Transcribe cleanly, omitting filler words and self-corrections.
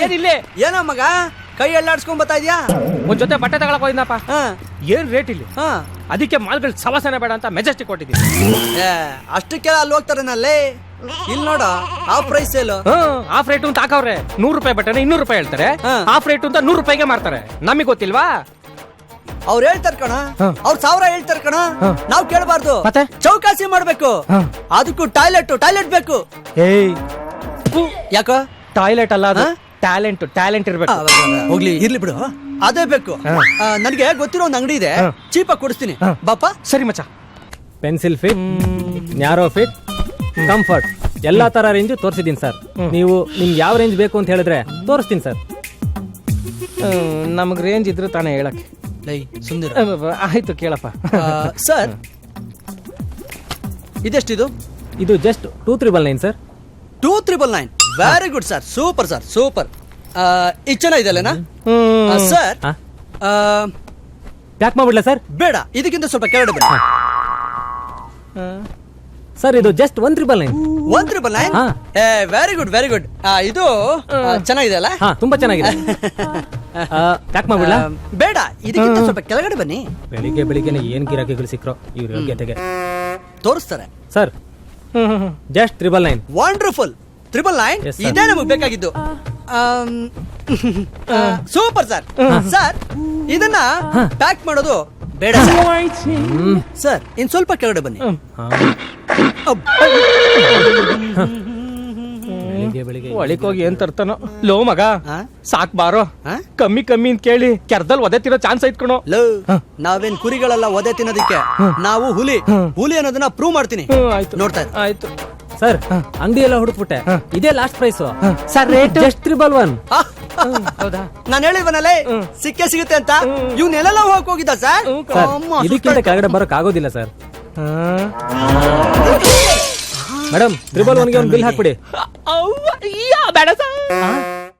ಏನಿಲ್ಲಿ ಏನ ಮಗ ಕೈ ಎಲ್ಲಾಡ್ಸ್ಕೊಂಡ್ ಬರ್ತಾ ಇದ್ಯಾ? ಒಂದ್ ಜೊತೆ ಬಟ್ಟೆ ತಗೊಳಕ್ ಹೋಯ್ದಪ್ಪ. ಏನ್ ರೇಟ್ ಇಲ್ಲಿ? ಅದಕ್ಕೆ ಮಾಲ್ಗಳು ಸವಾಸನೆ ಬೇಡ ಅಂತ ಮೆಜೆಸ್ಟಿಕ್ ಕೊಟ್ಟಿದ್ದೀನಿ. ಅಷ್ಟಕ್ಕೆಲ್ಲ ಅಲ್ಲಿ ಹೋಗ್ತಾರೇನಲ್ಲಿ. ಇಲ್ಲಿ ನೋಡ half price sale. Half rate ಅಂತ ಹಾಕವ್ರೆ. 100 ರೂಪಾಯಿ ಬಟ್ಟೆನ 200 ರೂಪಾಯಿ ಹೇಳ್ತಾರೆ. ಆಫ್ ರೇಟ್ ಅಂತ 100 ರೂಪಾಯಿಗೆ ಮಾರ್ತಾರೆ. ನಮಗೆ ಗೊತ್ತಿಲ್ವಾ? ಅವ್ರು ಹೇಳ್ತಾರ ಕಣ, ಅವ್ರು 1000 ಹೇಳ್ತಾರ ಕಣ. ನಾವ್ ಕೇಳಬಾರ್ದು, ಮತ್ತೆ ಚೌಕಾಸಿ ಮಾಡ್ಬೇಕು. ಅದಕ್ಕೂ ಟಾಯ್ಲೆಟ್ ಬೇಕು. ಯಾಕ ಟಾಯ್ಲೆಟ್ ಅಲ್ಲ, ಅದು ಟ್ಯಾಲೆಂಟ್ ಇರ್ಬೇಕು. ಹೋಗ್ಲಿ ಇರ್ಲಿ ಬಿಡು, ಅದೇ ಬೇಕು. ನನಗೆ ಗೊತ್ತಿರೋ ಒಂದು ಅಂಗಡಿ ಇದೆ, ಚೀಪಾಗಿ ಕೊಡಿಸ್ತೀನಿ ಬಾಪ. ಸರಿ ಮಚ್ಚ. Pencil fit, narrow fit, comfort ಎಲ್ಲಾ ತರ ರೇಂಜ್ ತೋರಿಸಿದೀನಿ ಸರ್. ನೀವು ನಿಮ್ಗೆ ಯಾವ ರೇಂಜ್ ಬೇಕು ಅಂತ ಹೇಳಿದ್ರೆ ತೋರಿಸ್ತೀನಿ ಸರ್. ನಮಗ್ ರೇಂಜ್ ಇದ್ರೆ ತಾನೇ ಹೇಳಕ್ಕೆ. ಸುಂದರ ಆಯ್ತು ಕೇಳಪ್ಪ. ಸರ್ ಇದೆಷ್ಟಿದು? ಇದು just 2399 sir. 2399. Very good sir, super sir, super. ಇದು ಚೆನ್ನಾಗಿದೆಲ್ಲನಾ ಸರ್? ಪ್ಯಾಕ್ ಮಾಡ್ಬಿಡ್ಲಾ ಸರ್? ಬೇಡ, ಇದಕ್ಕಿಂತ ಸ್ವಲ್ಪ ಕೆಳಗಡೆ ಬನ್ನಿ ಸರ್. ಇದು just 1999. 1999? Very good very good. ಇದು ಚೆನ್ನಾಗಿದೆ ಅಲ್ಲ? ತುಂಬಾ ಚೆನ್ನಾಗಿದೆ. ಪ್ಯಾಕ್ ಮಾಡ್ಬಿಡ್ಲಾ? ಬೇಡ, ಇದಕ್ಕಿಂತ ಸ್ವಲ್ಪ ಕೆಳಗಡೆ ಬನ್ನಿ. ಬೆಳಿಗ್ಗೆನೆ ಏನ್ ಗಿರಾಕಿಗಳು ಸಿಕ್ರೋ ಇವ್ರ ಯೋಗ್ಯತೆಗೆ ತೋರಿಸ್ತಾರೆ ಸರ್. ಜಸ್ಟ್ 399. ವಂಡರ್ಫುಲ್. 399 ಇದೇ ನಮಗೆ ಬೇಕಾಗಿದ್ದು. Super sir. ಸರ್ ಇದನ್ನ ಪ್ಯಾಕ್ ಮಾಡೋದು ಬೇಡ ಸರ್. ಇನ್ ಸ್ವಲ್ಪ ಕೆಳಗಡೆ ಬನ್ನಿ. ಬೆಳಿಗ್ಗೆ ಒಳಿಕ್ ಹೋಗಿ ಏನ್ ತರ್ತಾನೋ. ಲೋ ಮಗ, ಸಾಕ್ ಬಾರೋ. ಕಮ್ಮಿ ಅಂತ ಕೇಳಿ ಕೆರ್ದಲ್ಲಿ ಒದೆ ತಿನ್ನೋ ಚಾನ್ಸ್ ಐತ್ಕೊಣೋ. ನಾವೇನ್ ಕುರಿಗಳಲ್ಲ ಒದೆ ತಿನ್ನೋದಿಕ್ಕೆ, ನಾವು ಹುಲಿ ಅನ್ನೋದನ್ನ ಪ್ರೂವ್ ಮಾಡ್ತೀನಿ. ನೋಡ್ತಾ ಆಯ್ತು ಸರ್. ಅಂಗಡಿ ಎಲ್ಲ ಹುಡುಕ್ಬಿಟ್ಟೆ, ಇದೇ last price sir. Rate just 311. ಹೌದಾ? ನಾನು ಹೇಳಿವನಲ್ಲೇ ಸಿಕ್ಕೇ ಸಿಗುತ್ತೆ ಅಂತ. ಇವ್ನೆಲ್ಲ ಹೋಗಕ್ ಹೋಗಿದ್ದ ಸರ್. ಇದಕ್ಕಿಂತ ಕೆಳಗಡೆ ಬರಕ್ ಆಗೋದಿಲ್ಲ ಸರ್. ಮೇಡಮ್ 311ಗೆ ಒಂದು ಬಿಲ್ ಹಾಕ್ಬಿಡಿ. ಬೇಡ ಸರ್.